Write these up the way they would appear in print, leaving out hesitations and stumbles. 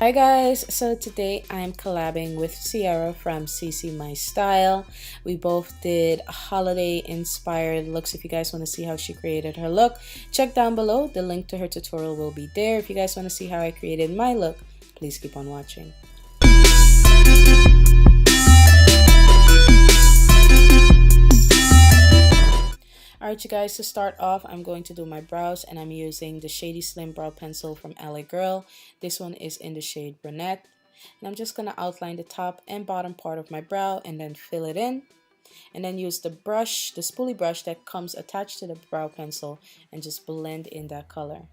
Hi guys, so today I'm collabing with Sierra from cicimystyle. We both did holiday inspired looks. If you guys want to see how she created her look, check down below. The link to her tutorial will be there. If you guys want to see how I created my look, please keep on watching. Alright you guys, to start off, I'm going to do my brows and I'm using the Shady Slim Brow Pencil from LA Girl. This one is in the shade Brunette. And I'm just going to outline the top and bottom part of my brow and then fill it in. And then use the brush, the spoolie brush that comes attached to the brow pencil, and just blend in that color.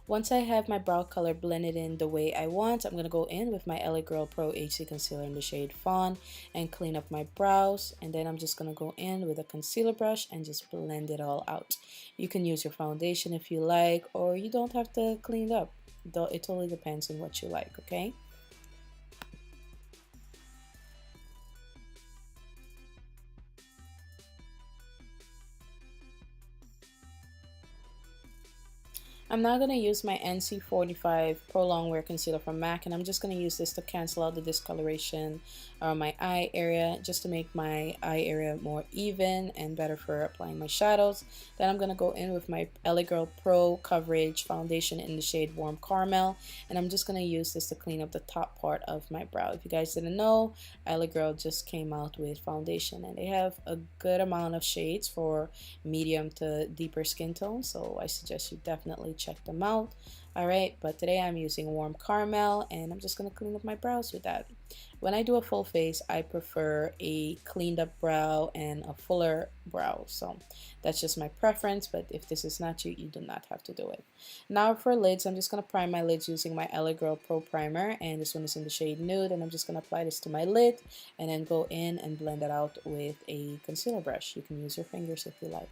Once I have my brow color blended in the way I want, I'm going to go in with my LA Girl Pro HD Concealer in the shade Fawn and clean up my brows. And then I'm just going to go in with a concealer brush and just blend it all out. You can use your foundation if you like, or you don't have to clean it up. It totally depends on what you like, okay? I'm now going to use my NC45 Pro Longwear Concealer from MAC, and I'm just going to use this to cancel out the discoloration around my eye area, just to make my eye area more even and better for applying my shadows. Then I'm going to go in with my LA Girl Pro Coverage Foundation in the shade Warm Caramel, and I'm just going to use this to clean up the top part of my brow. If you guys didn't know, LA Girl just came out with foundation, and they have a good amount of shades for medium to deeper skin tones, so I suggest you definitely check them out. Alright, but today I'm using Warm Caramel and I'm just going to clean up my brows with that. When I do a full face, I prefer a cleaned up brow and a fuller brow, so that's just my preference, but if this is not you, you do not have to do it. Now for lids, I'm just going to prime my lids using my LA Girl Pro Primer, and this one is in the shade Nude, and I'm just going to apply this to my lid and then go in and blend it out with a concealer brush. You can use your fingers if you like.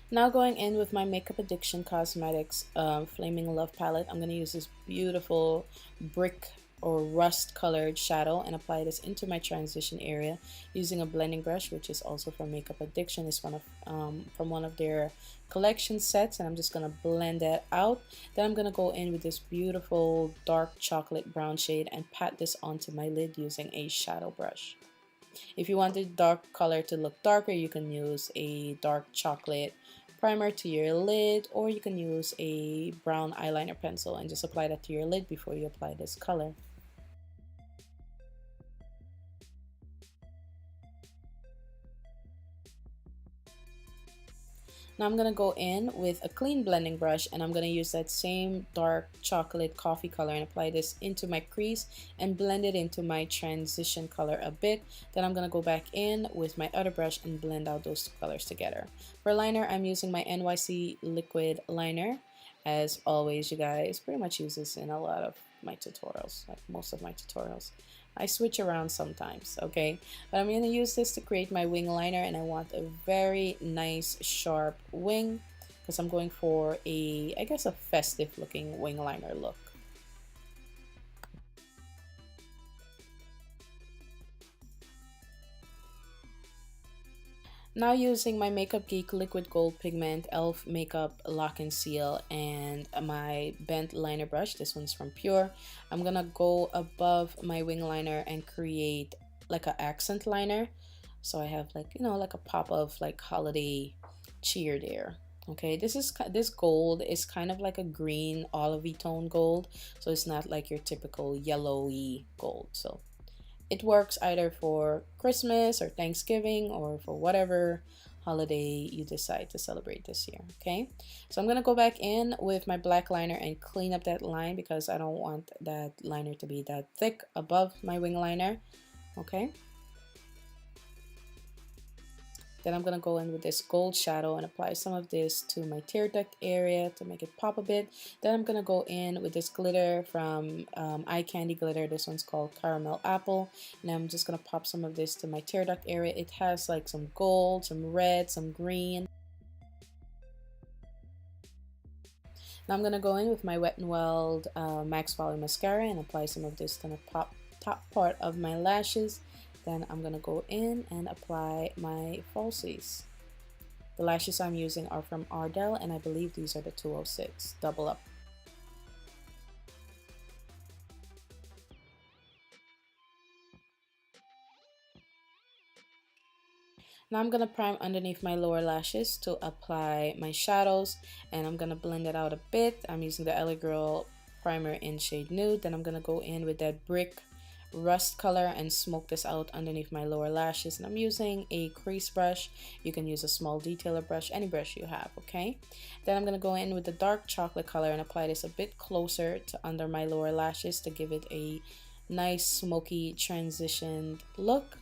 Now going in with my Makeup Addiction Cosmetics Flaming Love palette, I'm going to use this beautiful brick or rust colored shadow and apply this into my transition area using a blending brush, which is also from Makeup Addiction. It's from one of their collection sets, and I'm just going to blend that out. Then I'm going to go in with this beautiful dark chocolate brown shade and pat this onto my lid using a shadow brush. If you want the dark color to look darker, you can use a dark chocolate primer to your lid, or you can use a brown eyeliner pencil and just apply that to your lid before you apply this color. Now I'm going to go in with a clean blending brush and I'm going to use that same dark chocolate coffee color and apply this into my crease and blend it into my transition color a bit. Then I'm going to go back in with my other brush and blend out those two colors together. For liner, I'm using my NYC liquid liner. As always, you guys, pretty much use this in a lot of my tutorials, like most of my tutorials. I switch around sometimes, okay? But I'm going to use this to create my wing liner, and I want a very nice sharp wing because I'm going for a, I guess, a festive looking wing liner look. Now using my Makeup Geek Liquid Gold Pigment e.l.f. Makeup Lock and Seal and my bent liner brush, this one's from Pure, I'm gonna go above my wing liner and create like an accent liner. So I have like, you know, like a pop of like holiday cheer there. Okay, this gold is kind of like a green olivey tone gold, so it's not like your typical yellowy gold. So it works either for Christmas or Thanksgiving or for whatever holiday you decide to celebrate this year. Okay, so I'm gonna go back in with my black liner and clean up that line because I don't want that liner to be that thick above my wing liner. Okay, Then I'm gonna go in with this gold shadow and apply some of this to my tear duct area to make it pop a bit. Then I'm gonna go in with this glitter from Eye Candy Glitter. This one's called Caramel Apple, and I'm just gonna pop some of this to my tear duct area. It has like some gold, some red, some green. Now I'm gonna go in with my Wet n Wild Max Volume Mascara and apply some of this to the top part of my lashes. Then I'm gonna go in and apply my falsies. The lashes I'm using are from Ardell, and I believe these are the 206 double up. Now I'm gonna prime underneath my lower lashes to apply my shadows, and I'm gonna blend it out a bit. I'm using the LA Girl primer in shade Nude. Then I'm gonna go in with that Brick Rust color and smoke this out underneath my lower lashes. And I'm using a crease brush. You can use a small detailer brush, any brush you have, okay? Then I'm gonna go in with the dark chocolate color and apply this a bit closer to under my lower lashes to give it a nice smoky transitioned look.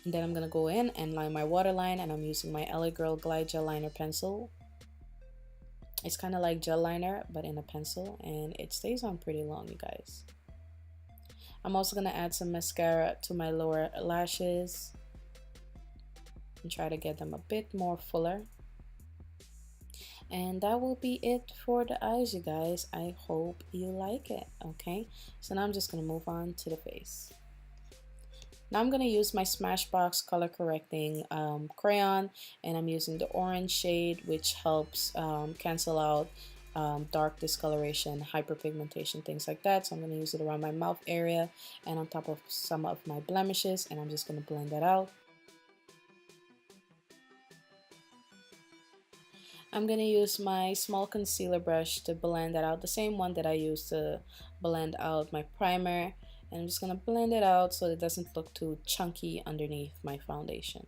And then I'm gonna go in and line my waterline, and I'm using my LA Girl Glide Gel Liner pencil. It's kind of like gel liner but in a pencil, and it stays on pretty long, you guys. I'm also gonna add some mascara to my lower lashes and try to get them a bit more fuller. And that will be it for the eyes, you guys. I hope you like it. Okay, so now I'm just gonna move on to the face. Now I'm going to use my Smashbox color correcting crayon, and I'm using the orange shade, which helps cancel out dark discoloration, hyperpigmentation, things like that. So I'm going to use it around my mouth area and on top of some of my blemishes, and I'm just going to blend that out. I'm going to use my small concealer brush to blend that out, the same one that I used to blend out my primer. And I'm just going to blend it out so it doesn't look too chunky underneath my foundation.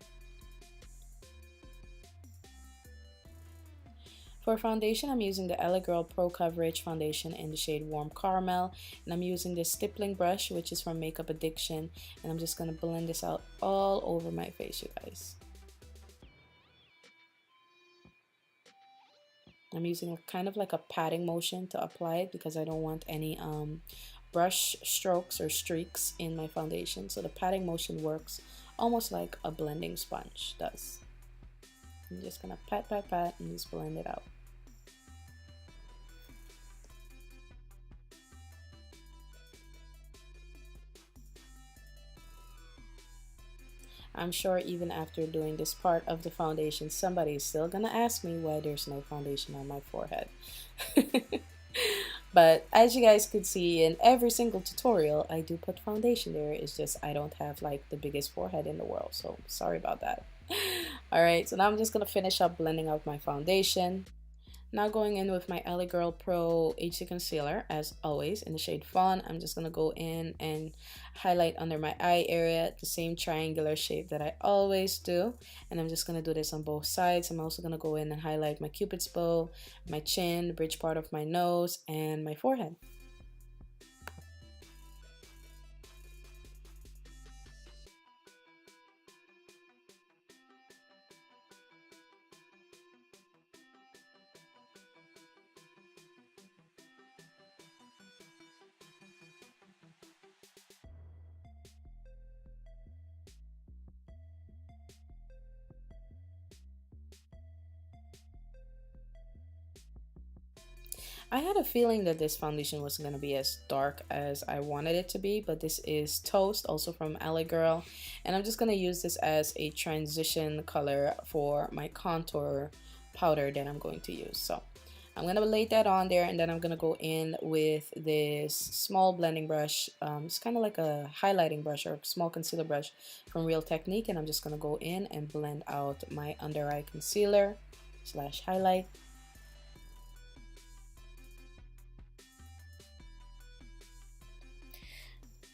For foundation, I'm using the LA Girl Pro Coverage Foundation in the shade Warm Caramel. And I'm using this stippling brush, which is from Makeup Addiction. And I'm just going to blend this out all over my face, you guys. I'm using kind of like a patting motion to apply it because I don't want any brush strokes or streaks in my foundation. So the patting motion works almost like a blending sponge does. I'm just gonna pat, pat, pat, and just blend it out. I'm sure even after doing this part of the foundation, somebody is still gonna ask me why there's no foundation on my forehead. But as you guys could see in every single tutorial, I do put foundation there. It's just I don't have like the biggest forehead in the world, so sorry about that. Alright, so now I'm just gonna finish up blending out my foundation. Now going in with my LA Girl Pro HD Concealer, as always, in the shade Fawn. I'm just gonna go in and highlight under my eye area, the same triangular shape that I always do. And I'm just gonna do this on both sides. I'm also gonna go in and highlight my Cupid's bow, my chin, the bridge part of my nose, and my forehead. I had a feeling that this foundation wasn't going to be as dark as I wanted it to be, but this is Toast, also from LA Girl, and I'm just going to use this as a transition color for my contour powder that I'm going to use. So I'm going to lay that on there, and then I'm going to go in with this small blending brush. It's kind of like a highlighting brush or a small concealer brush from Real Technique, and I'm just going to go in and blend out my under eye concealer slash highlight.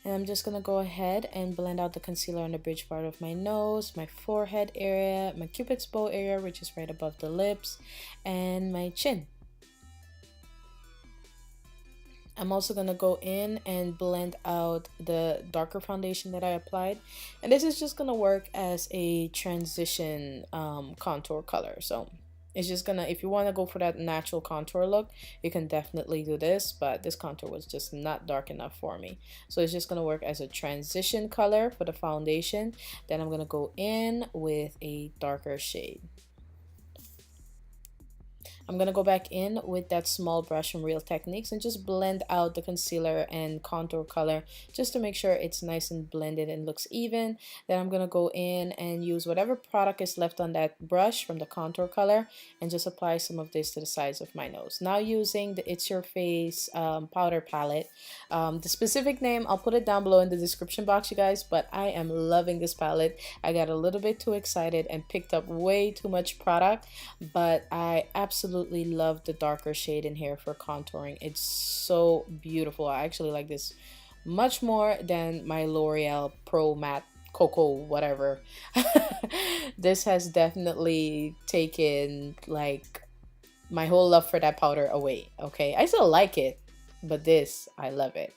And I'm just going to go ahead and blend out the concealer on the bridge part of my nose, my forehead area, my Cupid's bow area, which is right above the lips, and my chin. I'm also going to go in and blend out the darker foundation that I applied. And this is just going to work as a transition contour color. So it's just gonna, if you want to go for that natural contour look, you can definitely do this, but this contour was just not dark enough for me. So it's just gonna work as a transition color for the foundation. Then I'm gonna go in with a darker shade. I'm gonna go back in with that small brush from Real Techniques and just blend out the concealer and contour color just to make sure it's nice and blended and looks even. Then I'm gonna go in and use whatever product is left on that brush from the contour color and just apply some of this to the sides of my nose. Now using the It's Your Face powder palette. The specific name, I'll put it down below in the description box, you guys, but I am loving this palette. I got a little bit too excited and picked up way too much product, but I absolutely love the darker shade in here for contouring. It's so beautiful. I actually like this much more than my L'Oreal Pro Matte Cocoa whatever. This has definitely taken like my whole love for that powder away. Okay, I still like it, but this, I love it.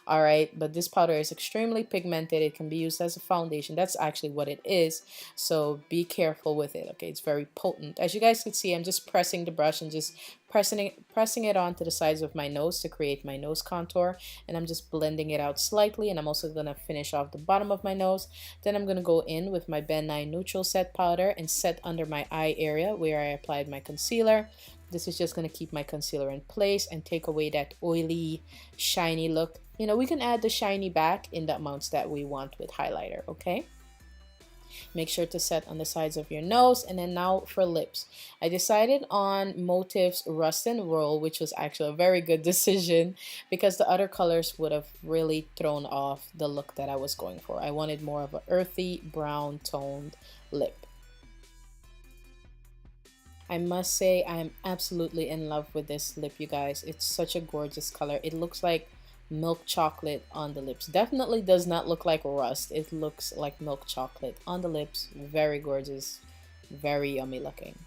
All right, but this powder is extremely pigmented. It can be used as a foundation. That's actually what it is, so be careful with it. Okay, it's very potent. As you guys can see, I'm just pressing the brush and just pressing it onto the sides of my nose to create my nose contour, and I'm just blending it out slightly. And I'm also gonna finish off the bottom of my nose. Then I'm gonna go in with my Ben 9 neutral set powder and set under my eye area where I applied my concealer. This is just going to keep my concealer in place and take away that oily, shiny look. You know, we can add the shiny back in the amounts that we want with highlighter, okay? Make sure to set on the sides of your nose. And then now for lips. I decided on Motive's Rust and Roll, which was actually a very good decision because the other colors would have really thrown off the look that I was going for. I wanted more of an earthy, brown toned lip. I must say I am absolutely in love with this lip, you guys. It's such a gorgeous color. It looks like milk chocolate on the lips. Definitely does not look like rust. It looks like milk chocolate on the lips. Very gorgeous. Very yummy looking.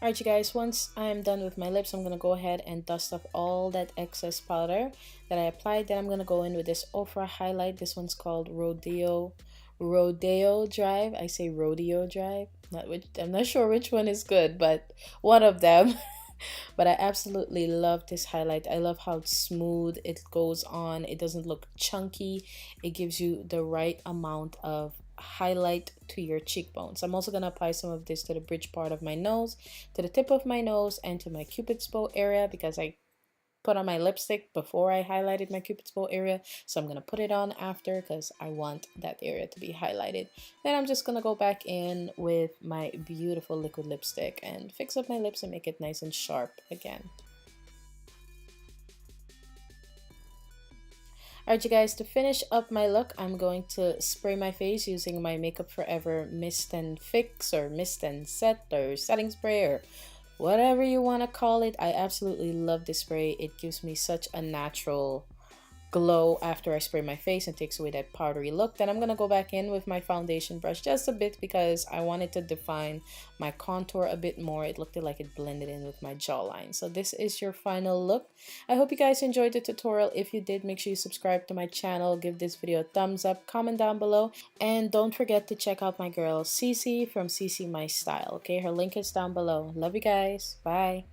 Alright, you guys, once I'm done with my lips, I'm going to go ahead and dust off all that excess powder that I applied. Then I'm going to go in with this Ofra highlight. This one's called Rodeo Drive. I say Rodeo Drive. I'm not sure which one is good, but one of them. But I absolutely love this highlight. I love how smooth it goes on. It doesn't look chunky. It gives you the right amount of highlight to your cheekbones. I'm also going to apply some of this to the bridge part of my nose, to the tip of my nose, and to my cupid's bow area because I put on my lipstick before I highlighted my cupid's bow area, so I'm gonna put it on after because I want that area to be highlighted. Then I'm just gonna go back in with my beautiful liquid lipstick and fix up my lips and make it nice and sharp again. Alright, you guys, to finish up my look, I'm going to spray my face using my Makeup Forever Mist and Fix or Mist and Set or setting spray or whatever you want to call it. I absolutely love this spray. It gives me such a natural glow after I spray my face and takes away that powdery look. Then I'm going to go back in with my foundation brush just a bit because I wanted to define my contour a bit more. It looked like it blended in with my jawline. So this is your final look. I hope you guys enjoyed the tutorial. If you did, make sure you subscribe to my channel, give this video a thumbs up, comment down below, and don't forget to check out my girl Cici from cicimystyle. Okay, her link is down below. Love you guys. Bye.